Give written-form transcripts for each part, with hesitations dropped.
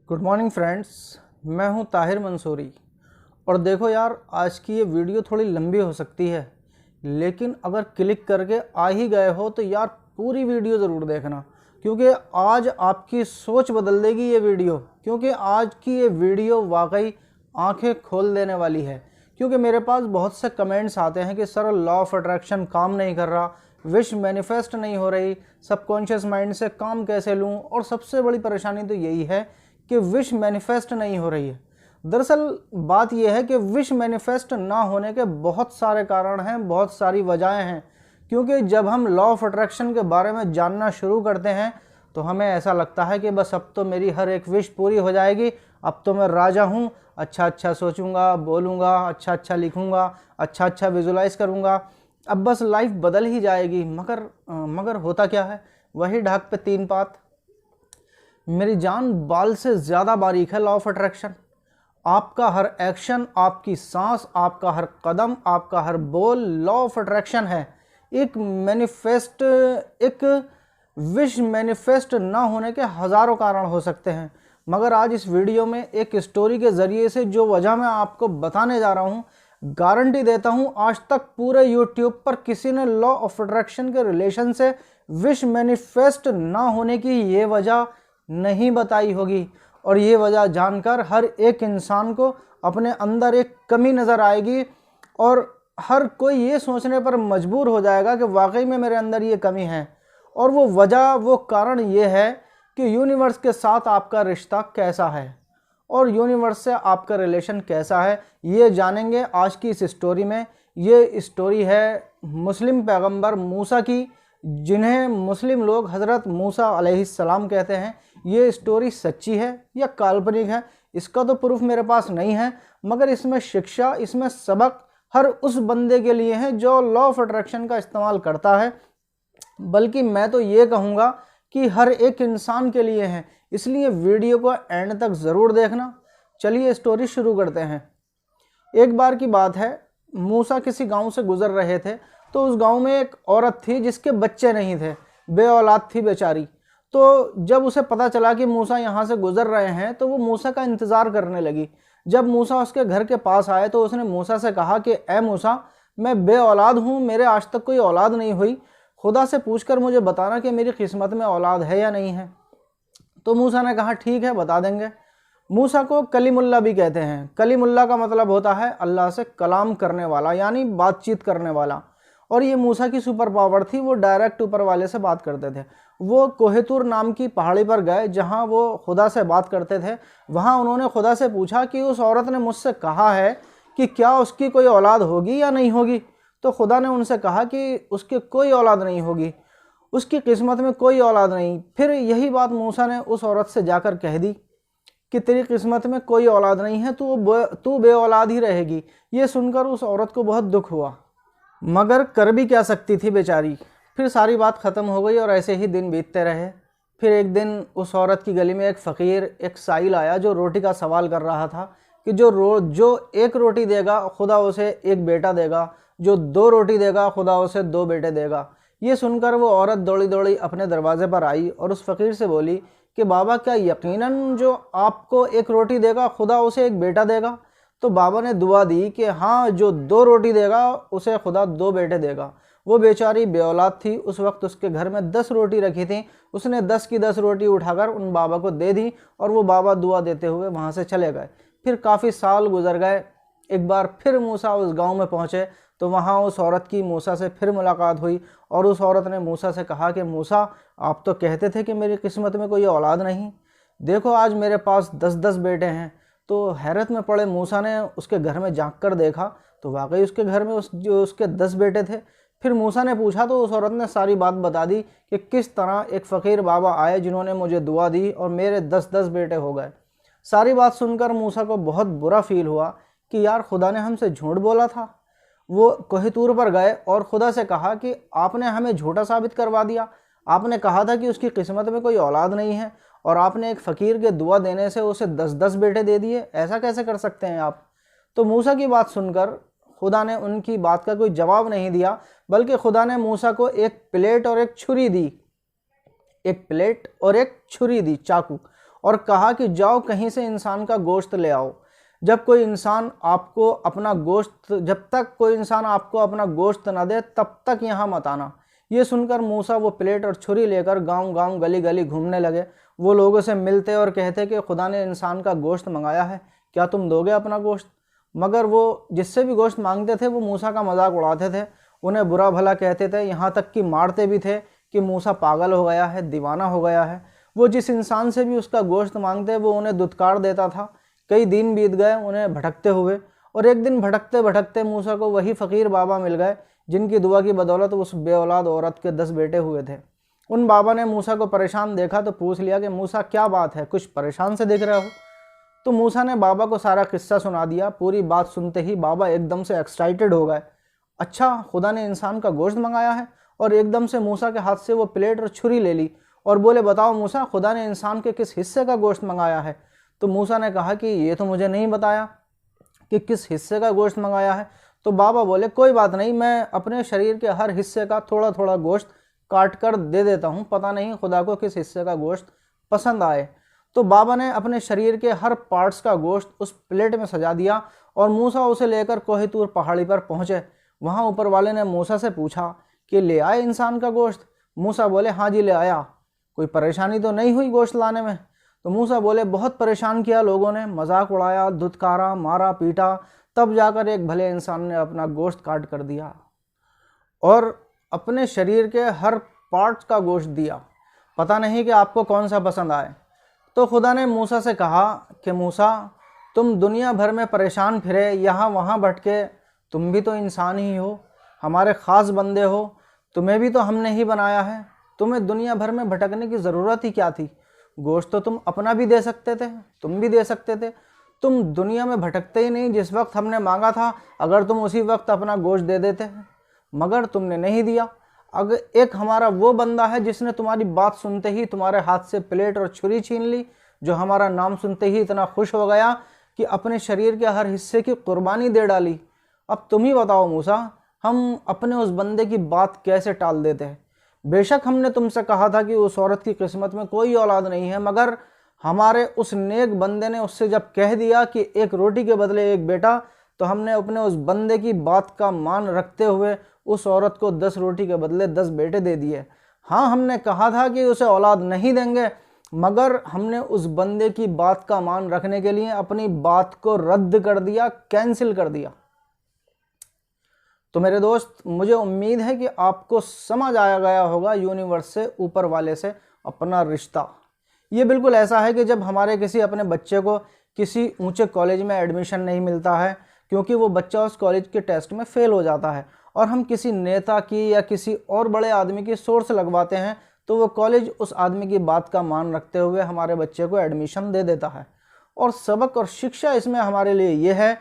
Good morning friends, मैं हूं ताहिर मंसूरी। और देखो यार, आज की ये वीडियो थोड़ी लंबी हो सकती है, लेकिन अगर क्लिक करके आ ही गए हो तो यार पूरी वीडियो ज़रूर देखना, क्योंकि आज आपकी सोच बदल देगी ये वीडियो। क्योंकि आज की ये वीडियो वाकई आंखें खोल देने वाली है। क्योंकि मेरे पास बहुत से कमेंट्स आते हैं कि सर लॉ ऑफ अट्रैक्शन काम नहीं कर रहा, विश मैनिफेस्ट नहीं हो रही, सबकॉन्शियस माइंड से काम कैसे लूँ, और सबसे बड़ी परेशानी तो यही है कि विश मैनिफेस्ट नहीं हो रही है। दरअसल बात यह है कि विश मैनिफेस्ट ना होने के बहुत सारे कारण हैं, बहुत सारी वजहें हैं। क्योंकि जब हम लॉ ऑफ अट्रैक्शन के बारे में जानना शुरू करते हैं तो हमें ऐसा लगता है कि बस अब तो मेरी हर एक विश पूरी हो जाएगी, अब तो मैं राजा हूँ, अच्छा अच्छा सोचूंगा, बोलूँगा, अच्छा अच्छा लिखूँगा, अच्छा अच्छा विजुलाइज करूँगा, अब बस लाइफ बदल ही जाएगी। मगर होता क्या है? वही ढाक पे तीन पात। मेरी जान, बाल से ज़्यादा बारीक है लॉ ऑफ अट्रैक्शन। आपका हर एक्शन, आपकी सांस, आपका हर कदम, आपका हर बोल लॉ ऑफ अट्रैक्शन है। एक विश मैनिफेस्ट ना होने के हज़ारों कारण हो सकते हैं, मगर आज इस वीडियो में एक स्टोरी के ज़रिए से जो वजह मैं आपको बताने जा रहा हूँ, गारंटी देता हूँ आज तक पूरे यूट्यूब पर किसी ने लॉ ऑफ अट्रैक्शन के रिलेशन से विश मैनिफेस्ट ना होने की ये वजह नहीं बताई होगी। और ये वजह जानकर हर एक इंसान को अपने अंदर एक कमी नज़र आएगी और हर कोई ये सोचने पर मजबूर हो जाएगा कि वाकई में मेरे अंदर ये कमी है। और वो वजह, वो कारण ये है कि यूनिवर्स के साथ आपका रिश्ता कैसा है और यूनिवर्स से आपका रिलेशन कैसा है, ये जानेंगे आज की इस स्टोरी में। ये स्टोरी है मुस्लिम पैगंबर मूसा की, जिन्हें मुस्लिम लोग हज़रत मूसा अलैहिस्सलाम कहते हैं। ये स्टोरी सच्ची है या काल्पनिक है, इसका तो प्रूफ मेरे पास नहीं है, मगर इसमें शिक्षा, इसमें सबक हर उस बंदे के लिए है जो लॉ ऑफ अट्रैक्शन का इस्तेमाल करता है। बल्कि मैं तो ये कहूँगा कि हर एक इंसान के लिए है, इसलिए वीडियो को एंड तक ज़रूर देखना। चलिए स्टोरी शुरू करते हैं। एक बार की बात है, मूसा किसी गांव से गुजर रहे थे तो उस गांव में एक औरत थी जिसके बच्चे नहीं थे, बे औलाद थी बेचारी। तो जब उसे पता चला कि मूसा यहाँ से गुजर रहे हैं तो वो मूसा का इंतज़ार करने लगी। जब मूसा उसके घर के पास आए तो उसने मूसा से कहा कि ए मूसा, मैं बे औलाद हूँ, मेरे आज तक कोई औलाद नहीं हुई, खुदा से पूछकर मुझे बताना कि मेरी किस्मत में औलाद है या नहीं है। तो मूसा ने कहा ठीक है, बता देंगे। मूसा को कलीमुल्लाह भी कहते हैं। कलीमुल्लाह का मतलब होता है अल्लाह से कलाम करने वाला, यानी बातचीत करने वाला। और ये मूसा की सुपर पावर थी, वो डायरेक्ट ऊपर वाले से बात करते थे। वो कोहेतूर नाम की पहाड़ी पर गए जहाँ वो खुदा से बात करते थे। वहाँ उन्होंने खुदा से पूछा कि उस औरत ने मुझसे कहा है कि क्या उसकी कोई औलाद होगी या नहीं होगी। तो खुदा ने उनसे कहा कि उसकी कोई औलाद नहीं होगी, उसकी किस्मत में कोई औलाद नहीं। फिर यही बात मूसा ने उस औरत से जाकर कह दी कि तेरी किस्मत में कोई औलाद नहीं है, तू बे औलाद ही रहेगी। ये सुनकर उस औरत को बहुत दुख हुआ, मगर कर भी क्या सकती थी बेचारी। फिर सारी बात ख़त्म हो गई और ऐसे ही दिन बीतते रहे। फिर एक दिन उस औरत की गली में एक फ़कीर, एक साइल आया जो रोटी का सवाल कर रहा था कि जो एक रोटी देगा खुदा उसे एक बेटा देगा, जो दो रोटी देगा खुदा उसे दो बेटे देगा। ये सुनकर वो औरत दौड़ी दौड़ी अपने दरवाजे पर आई और उस फ़कीर से बोली कि बाबा, क्या यकीनन जो आपको एक रोटी देगा खुदा उसे एक बेटा देगा? तो बाबा ने दुआ दी कि हाँ, जो दो रोटी देगा उसे खुदा दो बेटे देगा। वो बेचारी बेऔलाद थी। उस वक्त उसके घर में 10 रोटी रखी थी। उसने 10 की 10 रोटी उठाकर उन बाबा को दे दी और वो बाबा दुआ देते हुए वहाँ से चले गए। फिर काफ़ी साल गुजर गए। एक बार फिर मूसा उस गांव में पहुँचे तो वहाँ उस औरत की मूसा से फिर मुलाकात हुई और उस औरत ने मूसा से कहा कि मूसा, आप तो कहते थे कि मेरी किस्मत में कोई औलाद नहीं, देखो आज मेरे पास 10-10 बेटे हैं। तो हैरत में पड़े मूसा ने उसके घर में झांक कर देखा तो वाकई उसके घर में उसके 10 बेटे थे। फिर मूसा ने पूछा तो उस औरत ने सारी बात बता दी कि किस तरह एक फ़कीर बाबा आए जिन्होंने मुझे दुआ दी और मेरे 10-10 बेटे हो गए। सारी बात सुनकर मूसा को बहुत बुरा फील हुआ कि यार खुदा ने हमसे झूठ बोला था। वो कोहितूर पर गए और खुदा से कहा कि आपने हमें झूठा साबित करवा दिया। आपने कहा था कि उसकी किस्मत में कोई औलाद नहीं है और आपने एक फ़कीर के दुआ देने से उसे 10-10 बेटे दे दिए, ऐसा कैसे कर सकते हैं आप? तो मूसा की बात सुनकर खुदा ने उनकी बात का कोई जवाब नहीं दिया, बल्कि खुदा ने मूसा को एक प्लेट और एक छुरी दी, चाकू। और कहा कि जाओ कहीं से इंसान का गोश्त ले आओ। जब तक कोई इंसान आपको अपना गोश्त न दे तब तक यहाँ मत आना। ये सुनकर मूसा वो प्लेट और छुरी लेकर गांव-गांव गली-गली घूमने लगे। वो लोगों से मिलते और कहते कि खुदा ने इंसान का गोश्त मंगाया है, क्या तुम दोगे अपना गोश्त? मगर वो जिससे भी गोश्त मांगते थे वो मूसा का मजाक उड़ाते थे, उन्हें बुरा भला कहते थे, यहाँ तक कि मारते भी थे कि मूसा पागल हो गया है, दीवाना हो गया है। वो जिस इंसान से भी उसका गोश्त मांगते वो उन्हें दुत्कार देता था। कई दिन बीत गए उन्हें भटकते हुए, और एक दिन भटकते भटकते मूसा को वही फ़कीर बाबा मिल गए जिनकी दुआ की बदौलत उस बेऔलाद औरत के 10 बेटे हुए थे। उन बाबा ने मूसा को परेशान देखा तो पूछ लिया कि मूसा क्या बात है, कुछ परेशान से दिख रहे हो? तो मूसा ने बाबा को सारा किस्सा सुना दिया। पूरी बात सुनते ही बाबा एकदम से एक्साइटेड हो गए। अच्छा, खुदा ने इंसान का गोश्त मंगाया है? और एकदम से मूसा के हाथ से वो प्लेट और छुरी ले ली और बोले, बताओ मूसा, खुदा ने इंसान के किस हिस्से का गोश्त मंगाया है? तो मूसा ने कहा कि ये तो मुझे नहीं बताया कि किस हिस्से का गोश्त मंगाया है। तो बाबा बोले, कोई बात नहीं, मैं अपने शरीर के हर हिस्से का थोड़ा थोड़ा गोश्त काट कर दे देता हूँ, पता नहीं खुदा को किस हिस्से का गोश्त पसंद आए। तो बाबा ने अपने शरीर के हर पार्ट्स का गोश्त उस प्लेट में सजा दिया और मूसा उसे लेकर कोहे तूर पहाड़ी पर पहुँचे। वहाँ ऊपर वाले ने मूसा से पूछा कि ले आए इंसान का गोश्त? मूसा बोले, हाँ जी ले आया। कोई परेशानी तो नहीं हुई गोश्त लाने में? तो मूसा बोले, बहुत परेशान किया लोगों ने, मजाक उड़ाया, धुतकारा, मारा पीटा, तब जाकर एक भले इंसान ने अपना गोश्त काट कर दिया और अपने शरीर के हर पार्ट का गोश्त दिया। पता नहीं कि आपको कौन सा पसंद आए। तो खुदा ने मूसा से कहा कि मूसा, तुम दुनिया भर में परेशान फिरे, यहाँ वहाँ भटके, तुम भी तो इंसान ही हो, हमारे ख़ास बंदे हो, तुम्हें भी तो हमने ही बनाया है, तुम्हें दुनिया भर में भटकने की ज़रूरत ही क्या थी? गोश्त तो तुम अपना भी दे सकते थे, तुम भी दे सकते थे। तुम दुनिया में भटकते ही नहीं, जिस वक्त हमने मांगा था अगर तुम उसी वक्त अपना गोश्त दे देते, मगर तुमने नहीं दिया। अगर एक हमारा वो बंदा है जिसने तुम्हारी बात सुनते ही तुम्हारे हाथ से प्लेट और छुरी छीन ली, जो हमारा नाम सुनते ही इतना खुश हो गया कि अपने शरीर के हर हिस्से की कुर्बानी दे डाली। अब तुम ही बताओ मूसा, हम अपने उस बंदे की बात कैसे टाल देते हैं? बेशक हमने तुमसे कहा था कि उस औरत की किस्मत में कोई औलाद नहीं है, मगर हमारे उस नेक बंदे ने उससे जब कह दिया कि एक रोटी के बदले एक बेटा, तो हमने अपने उस बंदे की बात का मान रखते हुए उस औरत को 10 रोटी के बदले 10 बेटे दे दिए। हाँ, हमने कहा था कि उसे औलाद नहीं देंगे, मगर हमने उस बंदे की बात का मान रखने के लिए अपनी बात को रद्द कर दिया, कैंसिल कर दिया। तो मेरे दोस्त, मुझे उम्मीद है कि आपको समझ आया गया होगा यूनिवर्स से, ऊपर वाले से अपना रिश्ता। ये बिल्कुल ऐसा है कि जब हमारे किसी अपने बच्चे को किसी ऊंचे कॉलेज में एडमिशन नहीं मिलता है क्योंकि वो बच्चा उस कॉलेज के टेस्ट में फेल हो जाता है, और हम किसी नेता की या किसी और बड़े आदमी की सोर्स लगवाते हैं, तो वो कॉलेज उस आदमी की बात का मान रखते हुए हमारे बच्चे को एडमिशन दे देता है। और सबक और शिक्षा इसमें हमारे लिए ये है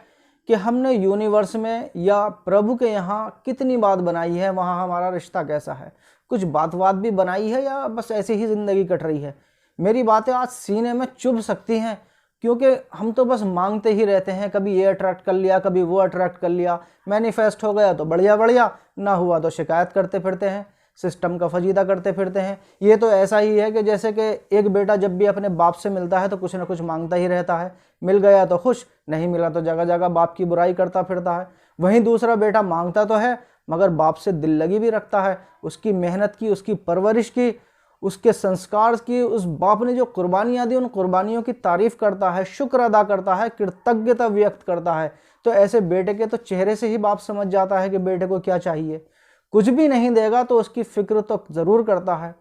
कि हमने यूनिवर्स में या प्रभु के यहाँ कितनी बात बनाई है, वहाँ हमारा रिश्ता कैसा है। कुछ बात भी बनाई है या बस ऐसे ही ज़िंदगी कट रही है? मेरी बातें आज सीने में चुभ सकती हैं, क्योंकि हम तो बस मांगते ही रहते हैं, कभी ये अट्रैक्ट कर लिया, कभी वो अट्रैक्ट कर लिया, मैनिफेस्ट हो गया तो बढ़िया बढ़िया, ना हुआ तो शिकायत करते फिरते हैं, सिस्टम का फजीदा करते फिरते हैं। ये तो ऐसा ही है कि जैसे कि एक बेटा जब भी अपने बाप से मिलता है तो कुछ ना कुछ मांगता ही रहता है, मिल गया तो खुश, नहीं मिला तो जगह जगह बाप की बुराई करता फिरता है। वहीं दूसरा बेटा मांगता तो है मगर बाप से दिल लगी भी रखता है, उसकी मेहनत की, उसकी परवरिश की, उसके संस्कार की, उस बाप ने जो कुर्बानियाँ दी उन कुर्बानियों की तारीफ करता है, शुक्र अदा करता है, कृतज्ञता व्यक्त करता है। तो ऐसे बेटे के तो चेहरे से ही बाप समझ जाता है कि बेटे को क्या चाहिए। कुछ भी नहीं देगा तो उसकी फिक्र तो ज़रूर करता है।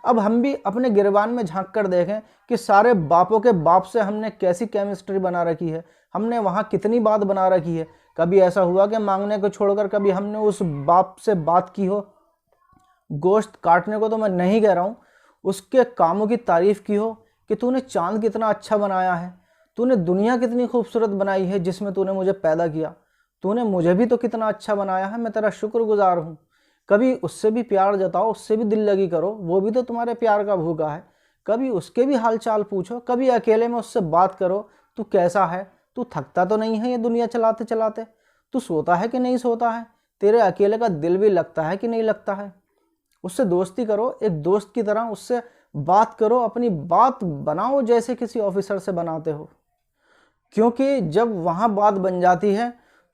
अब हम भी अपने गिरबान में झांक कर देखें कि सारे बापों के बाप से हमने कैसी केमिस्ट्री बना रखी है, हमने वहाँ कितनी बात बना रखी है। कभी ऐसा हुआ कि मांगने को छोड़कर कभी हमने उस बाप से बात की हो? गोश्त काटने को तो मैं नहीं कह रहा हूँ, उसके कामों की तारीफ की हो कि तूने चांद कितना अच्छा बनाया है, तूने दुनिया कितनी खूबसूरत बनाई है जिसमें तूने मुझे पैदा किया, तूने मुझे भी तो कितना अच्छा बनाया है, मैं तेरा शुक्रगुजार हूँ। कभी उससे भी प्यार जताओ, उससे भी दिल लगी करो, वो भी तो तुम्हारे प्यार का भूखा है। कभी उसके भी हाल चाल पूछो, कभी अकेले में उससे बात करो, तू कैसा है, तू थकता तो नहीं है ये दुनिया चलाते चलाते, तू सोता है कि नहीं सोता है, तेरे अकेले का दिल भी लगता है कि नहीं लगता है। उससे दोस्ती करो, एक दोस्त की तरह उससे बात करो, अपनी बात बनाओ जैसे किसी ऑफिसर से बनाते हो, क्योंकि जब वहाँ बात बन जाती है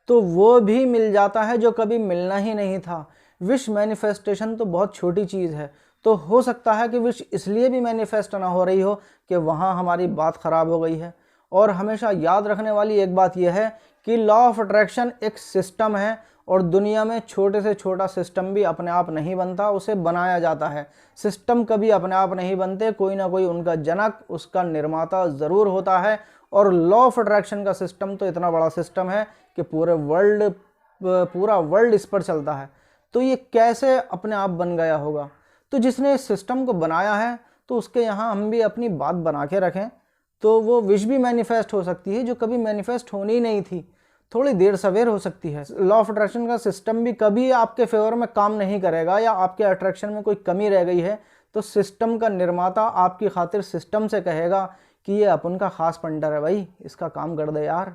तो वो भी मिल जाता है जो कभी मिलना ही नहीं था। विश मैनिफेस्टेशन तो बहुत छोटी चीज़ है, तो हो सकता है कि विश इसलिए भी मैनिफेस्ट ना हो रही हो कि वहाँ हमारी बात ख़राब हो गई है। और हमेशा याद रखने वाली एक बात यह है कि लॉ ऑफ अट्रैक्शन एक सिस्टम है और दुनिया में छोटे से छोटा सिस्टम भी अपने आप नहीं बनता, उसे बनाया जाता है। सिस्टम कभी अपने आप नहीं बनते, कोई ना कोई उनका जनक, उसका निर्माता ज़रूर होता है। और लॉ ऑफ अट्रैक्शन का सिस्टम तो इतना बड़ा सिस्टम है कि पूरा वर्ल्ड इस पर चलता है। तो ये कैसे अपने आप बन गया होगा? तो जिसने इस सिस्टम को बनाया है तो उसके यहाँ हम भी अपनी बात बना के रखें तो वो विश भी मैनिफेस्ट हो सकती है जो कभी मैनिफेस्ट होनी ही नहीं थी, थोड़ी देर सवेर हो सकती है। लॉ ऑफ अट्रैक्शन का सिस्टम भी कभी आपके फेवर में काम नहीं करेगा या आपके अट्रैक्शन में कोई कमी रह गई है तो सिस्टम का निर्माता आपकी खातिर सिस्टम से कहेगा कि ये अपन का खास पंटर है भाई, इसका काम कर दे यार।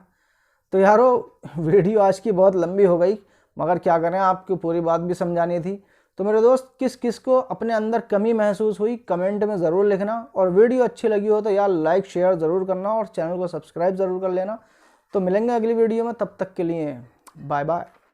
तो यारो वीडियो आज की बहुत लंबी हो गई, मगर क्या करें, आपकी पूरी बात भी समझानी थी। तो मेरे दोस्त, किस किस को अपने अंदर कमी महसूस हुई कमेंट में ज़रूर लिखना, और वीडियो अच्छी लगी हो तो यार लाइक शेयर ज़रूर करना और चैनल को सब्सक्राइब ज़रूर कर लेना। तो मिलेंगे अगली वीडियो में, तब तक के लिए बाय बाय।